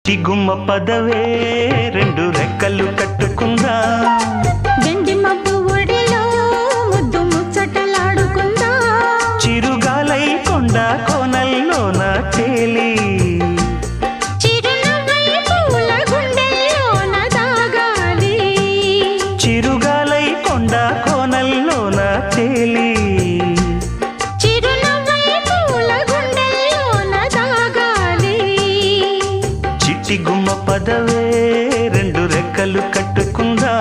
చిగుమ్మ పదవే రెండు రెక్కలు కట్టుకుందా వెండి మబ్బు ఒడిలో ముద్దు ముచ్చటలాడుకుందా చిరుగాలై కొండ కోనల్లోన తేలి చిరునవ్వై పూల గుండెల్లోన దాగాలి చిరుగాలై కొండ కోనల్లోన తేలి చిరునవ్వై పూల గుండెల్లోన దాగాలి చిట్టి గుమ్మ పదవే రెండు రెక్కలు కట్టుకుందా